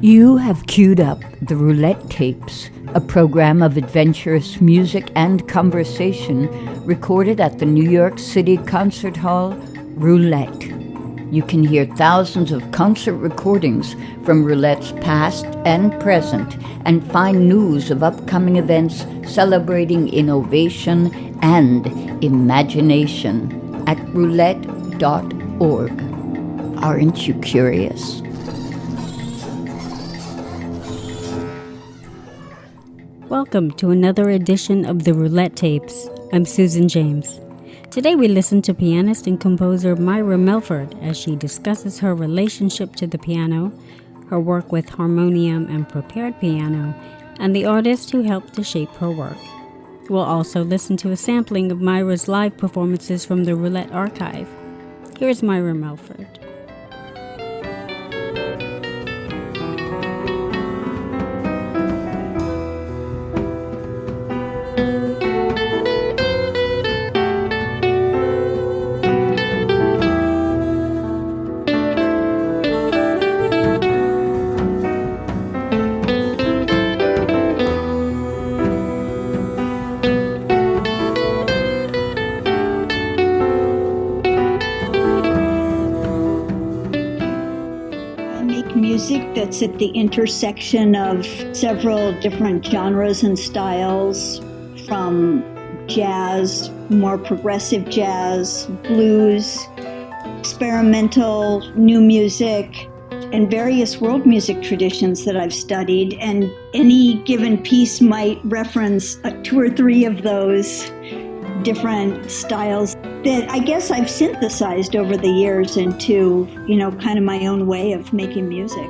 You have queued up the Roulette Tapes, a program of adventurous music and conversation recorded at the New York City Concert Hall, Roulette. You can hear thousands of concert recordings from Roulette's past and present and find news of upcoming events celebrating innovation and imagination at roulette.org. Aren't you curious? Welcome to another edition of the Roulette Tapes. I'm Susan James. Today we listen to pianist and composer Myra Melford as she discusses her relationship to the piano, her work with harmonium and prepared piano, and the artist who helped to shape her work. We'll also listen to a sampling of Myra's live performances from the Roulette Archive. Here's Myra Melford. Music that's at the intersection of several different genres and styles, from jazz, more progressive jazz, blues, experimental, new music, and various world music traditions that I've studied. And any given piece might reference two or three of those different styles that I guess I've synthesized over the years into, kind of my own way of making music.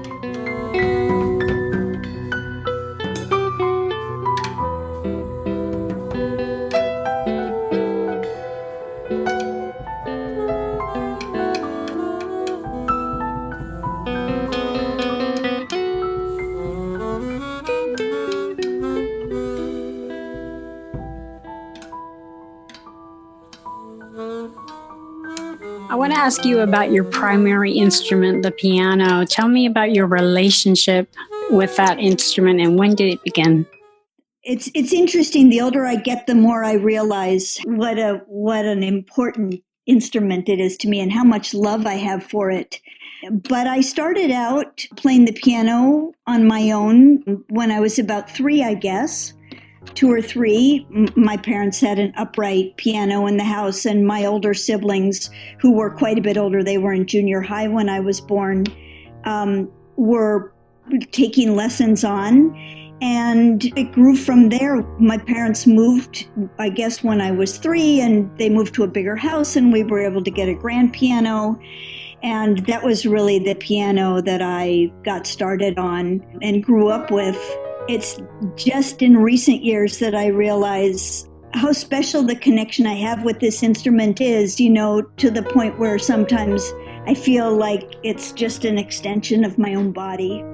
I want to ask you about your primary instrument, the piano. Tell me about your relationship with that instrument and when did it begin? It's interesting. The older I get, the more I realize what an important instrument it is to me and how much love I have for it. But I started out playing the piano on my own when I was about 3, I guess. 2 or 3, my parents had an upright piano in the house, and my older siblings, who were quite a bit older, they were in junior high when I was born, were taking lessons on, and it grew from there. My parents moved, I guess, when I was 3, and they moved to a bigger house, and we were able to get a grand piano, and that was really the piano that I got started on and grew up with. It's just in recent years that I realize how special the connection I have with this instrument is, to the point where sometimes I feel like it's just an extension of my own body.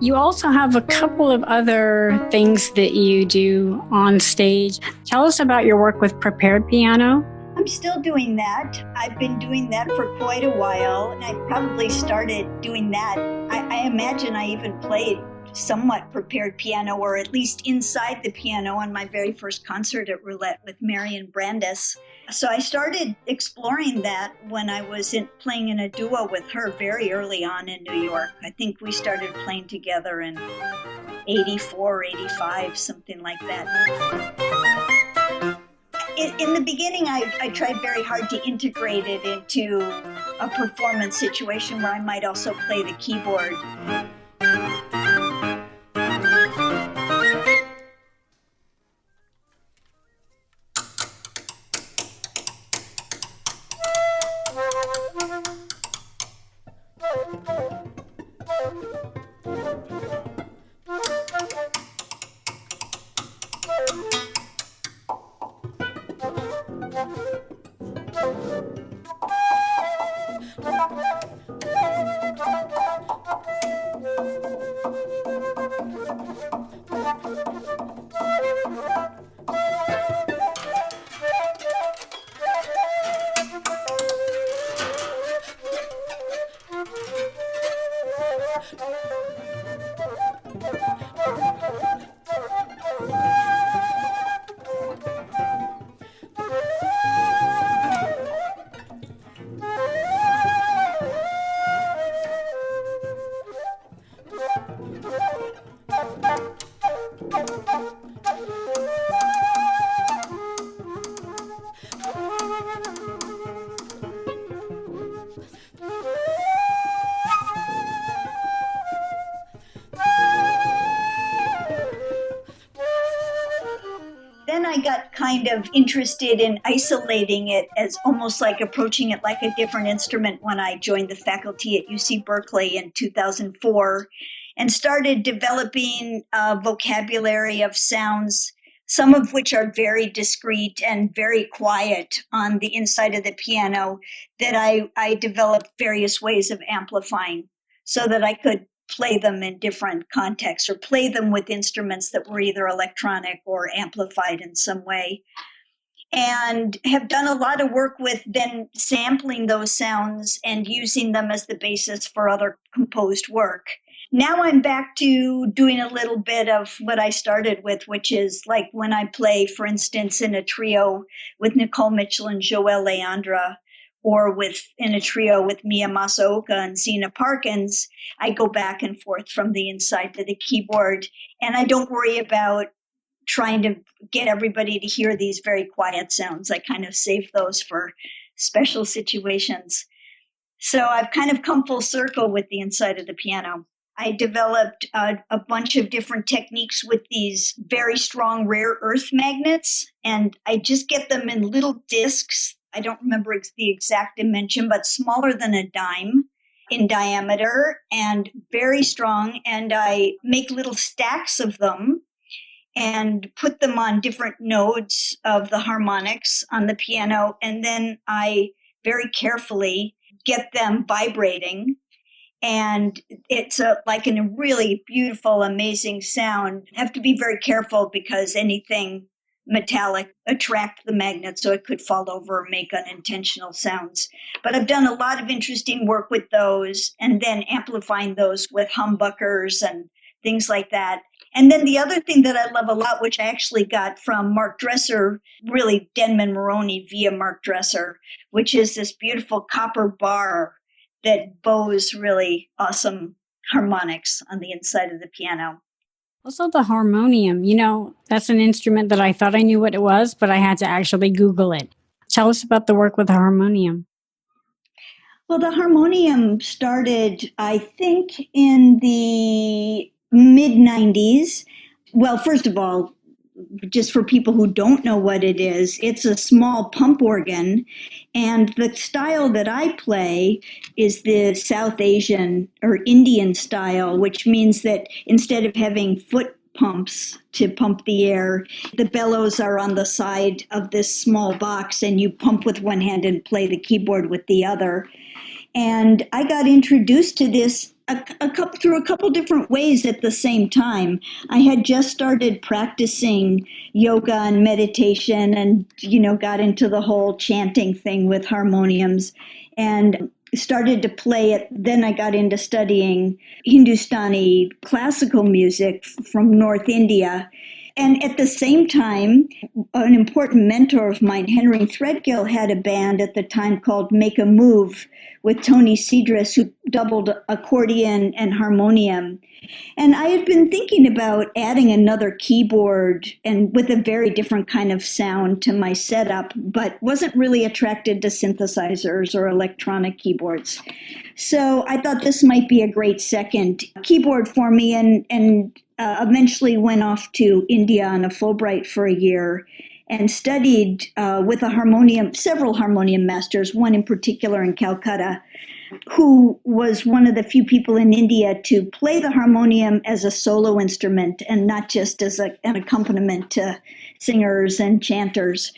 You also have a couple of other things that you do on stage. Tell us about your work with prepared piano. I'm still doing that. I've been doing that for quite a while, and I probably started doing that. I imagine I even played somewhat prepared piano, or at least inside the piano, on my very first concert at Roulette with Marion Brandis. So I started exploring that when I was playing in a duo with her very early on in New York. I think we started playing together in 84, 85, something like that. In the beginning, I tried very hard to integrate it into a performance situation where I might also play the keyboard. Then I got kind of interested in isolating it as almost like approaching it like a different instrument when I joined the faculty at UC Berkeley in 2004 and started developing a vocabulary of sounds, some of which are very discreet and very quiet on the inside of the piano, that I developed various ways of amplifying so that I could play them in different contexts or play them with instruments that were either electronic or amplified in some way. And have done a lot of work with then sampling those sounds and using them as the basis for other composed work. Now I'm back to doing a little bit of what I started with, which is like when I play, for instance, in a trio with Nicole Mitchell and Joelle Leandra, or in a trio with Mia Masaoka and Zena Parkins, I go back and forth from the inside to the keyboard, and I don't worry about trying to get everybody to hear these very quiet sounds. I kind of save those for special situations. So I've kind of come full circle with the inside of the piano. I developed a bunch of different techniques with these very strong rare earth magnets, and I just get them in little discs. I don't remember the exact dimension, but smaller than a dime in diameter and very strong. And I make little stacks of them and put them on different nodes of the harmonics on the piano. And then I very carefully get them vibrating. And it's like a really beautiful, amazing sound. You have to be very careful because anything metallic attract the magnet so it could fall over or make unintentional sounds. But I've done a lot of interesting work with those and then amplifying those with humbuckers and things like that. And then the other thing that I love a lot, which I actually got from Mark Dresser, really Denman Maroney via Mark Dresser, which is this beautiful copper bar that bows really awesome harmonics on the inside of the piano. Also the harmonium, that's an instrument that I thought I knew what it was, but I had to actually Google it. Tell us about the work with the harmonium. Well, the harmonium started, I think, in the mid-90s. Well, first of all, just for people who don't know what it is, it's a small pump organ. And the style that I play is the South Asian or Indian style, which means that instead of having foot pumps to pump the air, the bellows are on the side of this small box, and you pump with one hand and play the keyboard with the other. And I got introduced to this through a couple different ways at the same time. I had just started practicing yoga and meditation and, got into the whole chanting thing with harmoniums and started to play it. Then I got into studying Hindustani classical music from North India. And at the same time, an important mentor of mine, Henry Threadgill, had a band at the time called Make a Move with Tony Cedrus, who doubled accordion and harmonium. And I had been thinking about adding another keyboard and with a very different kind of sound to my setup, but wasn't really attracted to synthesizers or electronic keyboards. So I thought this might be a great second keyboard for me, and eventually went off to India on a Fulbright for a year and studied with several harmonium masters, one in particular in Calcutta, who was one of the few people in India to play the harmonium as a solo instrument and not just as an accompaniment to singers and chanters.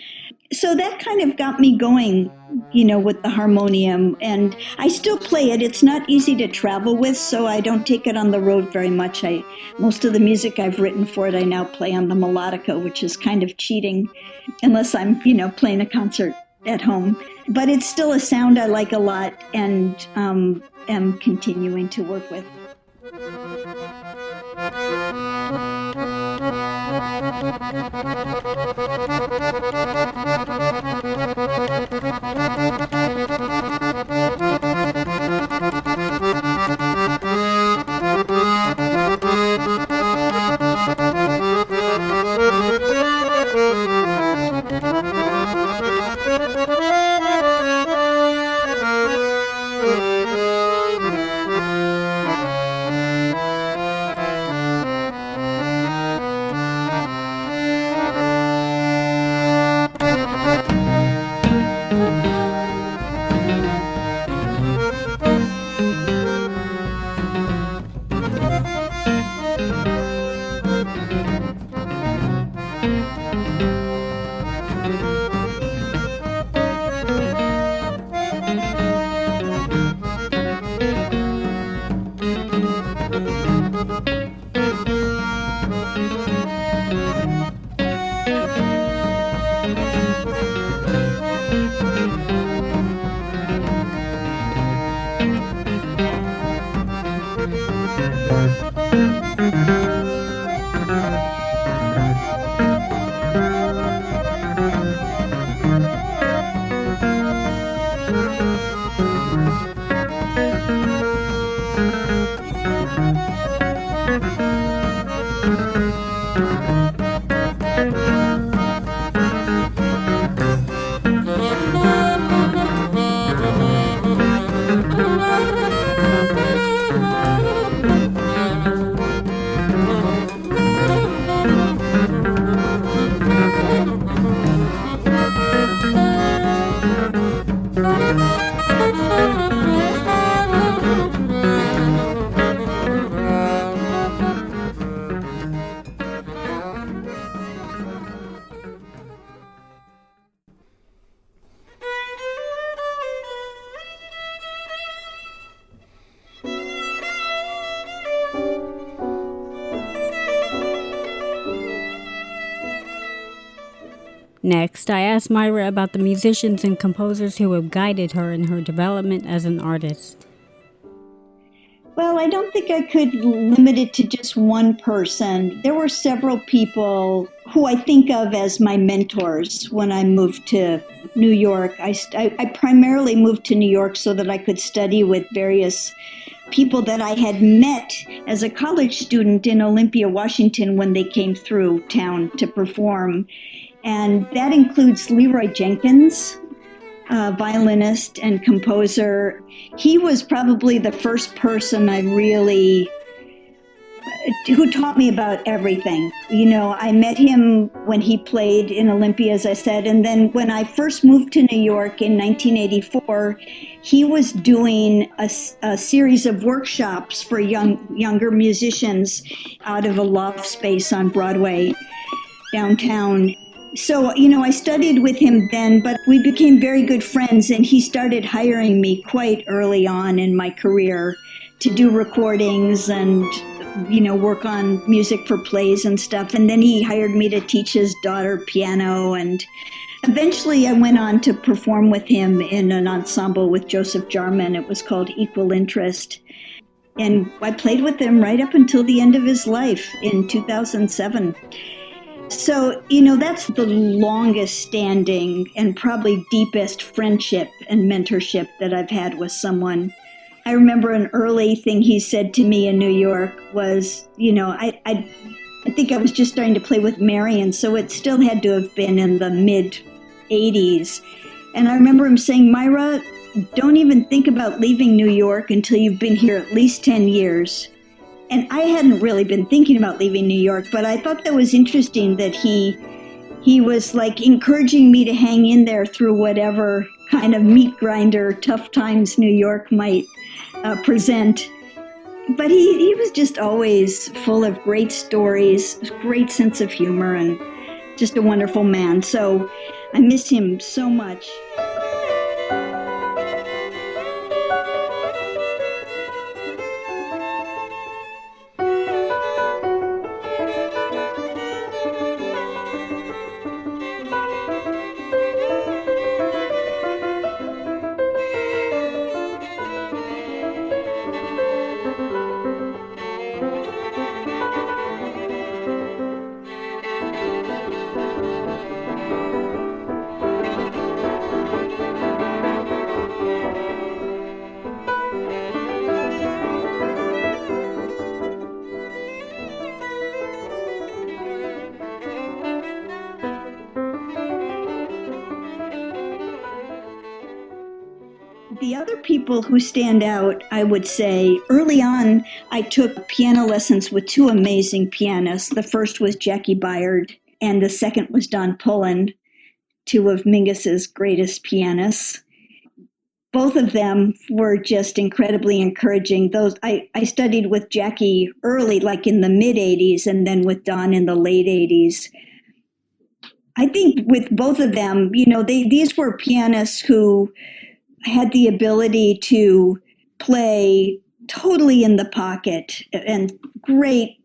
So that kind of got me going, with the harmonium. And I still play it. It's not easy to travel with, so I don't take it on the road very much. Most of the music I've written for it, I now play on the melodica, which is kind of cheating unless I'm, playing a concert at home. But it's still a sound I like a lot and am continuing to work with. Next, I asked Myra about the musicians and composers who have guided her in her development as an artist. Well, I don't think I could limit it to just one person. There were several people who I think of as my mentors when I moved to New York. I primarily moved to New York so that I could study with various people that I had met as a college student in Olympia, Washington, when they came through town to perform. And that includes Leroy Jenkins, violinist and composer. He was probably the first person who taught me about everything. I met him when he played in Olympia, as I said, and then when I first moved to New York in 1984, he was doing a series of workshops for younger musicians out of a loft space on Broadway downtown. So, I studied with him then, but we became very good friends, and he started hiring me quite early on in my career to do recordings and, work on music for plays and stuff. And then he hired me to teach his daughter piano. And eventually I went on to perform with him in an ensemble with Joseph Jarman. It was called Equal Interest. And I played with him right up until the end of his life in 2007. So, that's the longest standing and probably deepest friendship and mentorship that I've had with someone. I remember an early thing he said to me in New York was, I think I was just starting to play with Marion, so it still had to have been in the mid-'80s. And I remember him saying, Myra, don't even think about leaving New York until you've been here at least 10 years. And I hadn't really been thinking about leaving New York, but I thought that was interesting that he was like encouraging me to hang in there through whatever kind of meat grinder, tough times New York might present. But he was just always full of great stories, great sense of humor, and just a wonderful man. So I miss him so much. The other people who stand out, I would say, early on, I took piano lessons with two amazing pianists. The first was Jackie Byard, and the second was Don Pullen, two of Mingus's greatest pianists. Both of them were just incredibly encouraging. I studied with Jackie early, like in the mid-'80s, and then with Don in the late '80s. I think with both of them, these were pianists who had the ability to play totally in the pocket and great,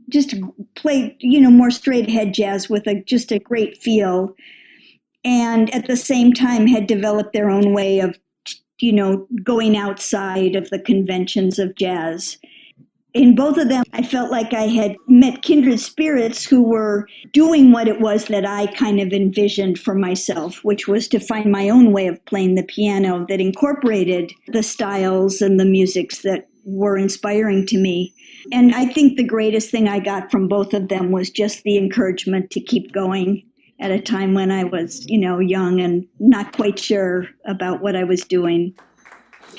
just play, more straight ahead jazz with just a great feel. And at the same time had developed their own way of, going outside of the conventions of jazz. In both of them, I felt like I had met kindred spirits who were doing what it was that I kind of envisioned for myself, which was to find my own way of playing the piano that incorporated the styles and the musics that were inspiring to me. And I think the greatest thing I got from both of them was just the encouragement to keep going at a time when I was, young and not quite sure about what I was doing.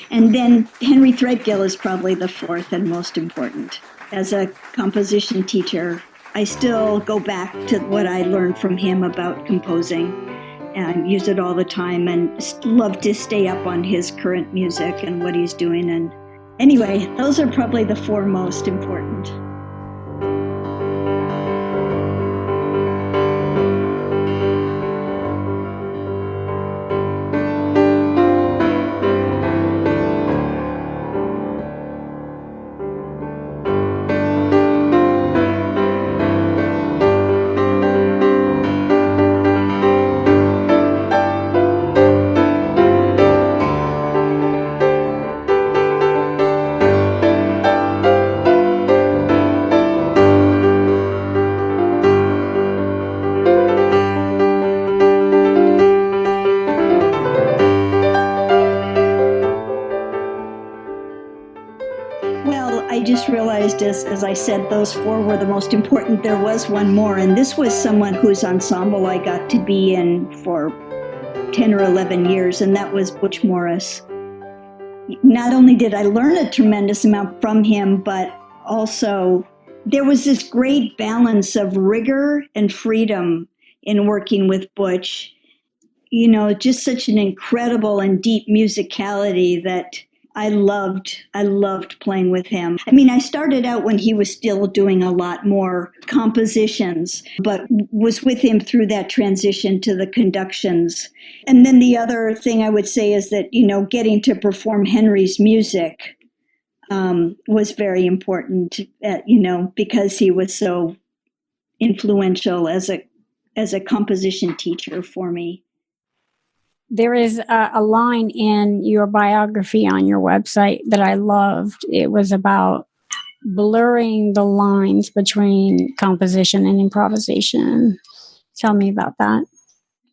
And then Henry Threadgill is probably the fourth and most important. As a composition teacher, I still go back to what I learned from him about composing and use it all the time and love to stay up on his current music and what he's doing. And anyway, those are probably the four most important. As I said, those four were the most important. There was one more, and this was someone whose ensemble I got to be in for 10 or 11 years, and that was Butch Morris. Not only did I learn a tremendous amount from him, but also there was this great balance of rigor and freedom in working with Butch. Just such an incredible and deep musicality that I loved playing with him. I started out when he was still doing a lot more compositions, but was with him through that transition to the conductions. And then the other thing I would say is that, getting to perform Henry's music was very important, because he was so influential as a composition teacher for me. There is a line in your biography on your website that I loved. It was about blurring the lines between composition and improvisation. Tell me about that.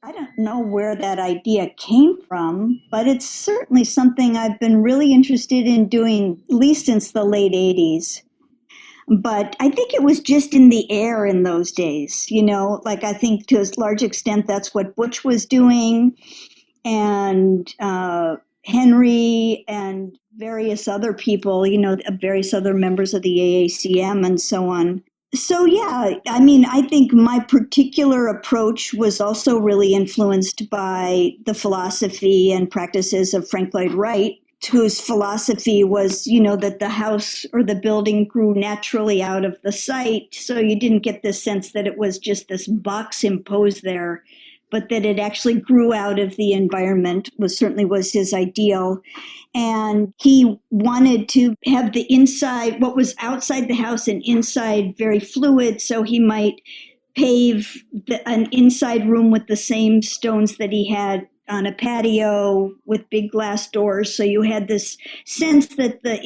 I don't know where that idea came from, but it's certainly something I've been really interested in doing, at least since the late 80s. But I think it was just in the air in those days, I think to a large extent that's what Butch was doing, and Henry and various other people, various other members of the AACM and so on. So, yeah, I think my particular approach was also really influenced by the philosophy and practices of Frank Lloyd Wright, whose philosophy was, that the house or the building grew naturally out of the site. So you didn't get this sense that it was just this box imposed there, but that it actually grew out of the environment, certainly was his ideal. And he wanted to have the inside, what was outside the house and inside, very fluid. So he might pave an inside room with the same stones that he had on a patio with big glass doors. So you had this sense that the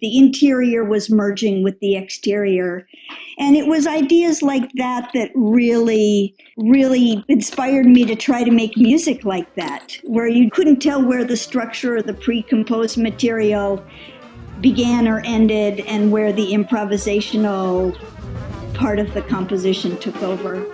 interior was merging with the exterior. And it was ideas like that that really, really inspired me to try to make music like that, where you couldn't tell where the structure or the pre-composed material began or ended and where the improvisational part of the composition took over.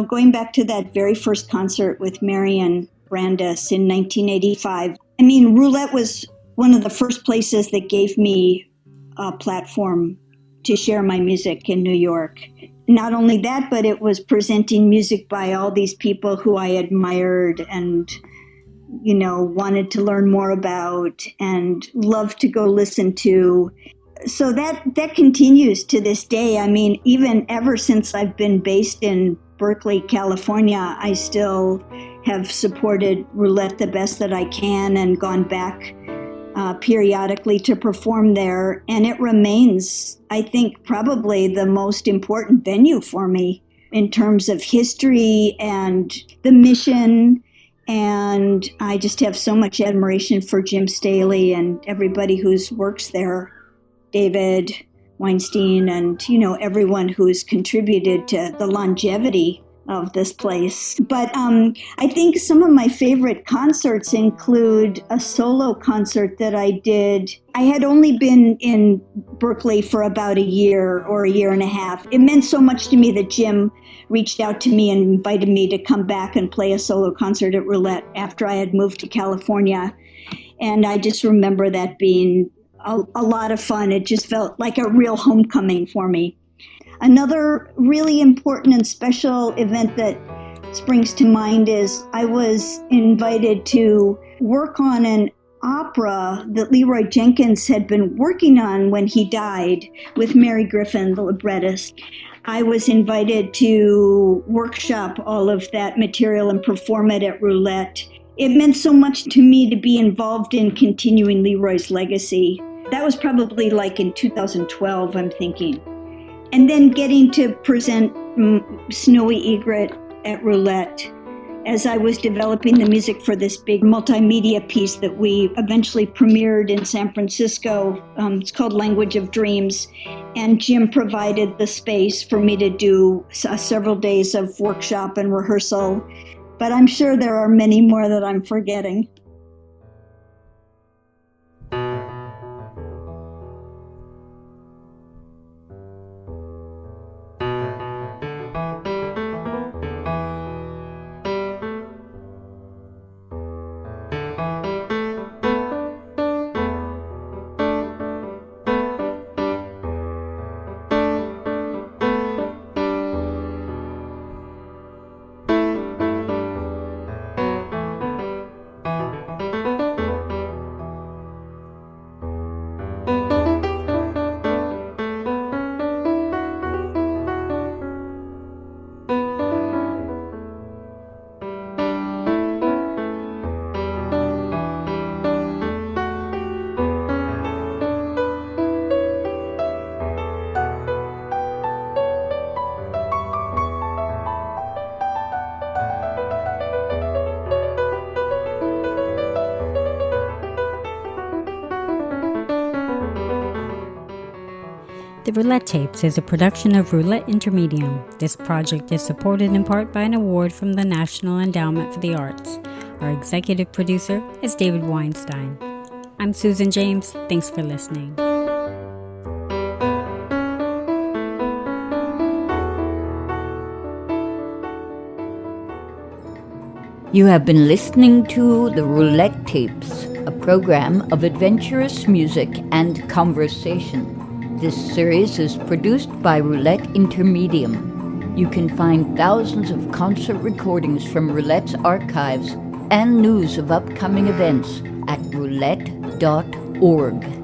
Going back to that very first concert with Marian Brandes in 1985, Roulette was one of the first places that gave me a platform to share my music in New York. Not only that, but it was presenting music by all these people who I admired and, wanted to learn more about and loved to go listen to. So that continues to this day. Even ever since I've been based in Berkeley, California, I still have supported Roulette the best that I can and gone back periodically to perform there. And it remains, I think, probably the most important venue for me in terms of history and the mission. And I just have so much admiration for Jim Staley and everybody who works there, David Weinstein, and, everyone who's contributed to the longevity of this place. But I think some of my favorite concerts include a solo concert that I did. I had only been in Berkeley for about a year or a year and a half. It meant so much to me that Jim reached out to me and invited me to come back and play a solo concert at Roulette after I had moved to California. And I just remember that being a lot of fun. It just felt like a real homecoming for me. Another really important and special event that springs to mind is I was invited to work on an opera that Leroy Jenkins had been working on when he died with Mary Griffin, the librettist. I was invited to workshop all of that material and perform it at Roulette. It meant so much to me to be involved in continuing Leroy's legacy. That was probably like in 2012, I'm thinking. And then getting to present Snowy Egret at Roulette as I was developing the music for this big multimedia piece that we eventually premiered in San Francisco. It's called Language of Dreams. And Jim provided the space for me to do several days of workshop and rehearsal. But I'm sure there are many more that I'm forgetting. The Roulette Tapes is a production of Roulette Intermedium. This project is supported in part by an award from the National Endowment for the Arts. Our executive producer is David Weinstein. I'm Susan James. Thanks for listening. You have been listening to the Roulette Tapes, a program of adventurous music and conversation. This series is produced by Roulette Intermedium. You can find thousands of concert recordings from Roulette's archives and news of upcoming events at roulette.org.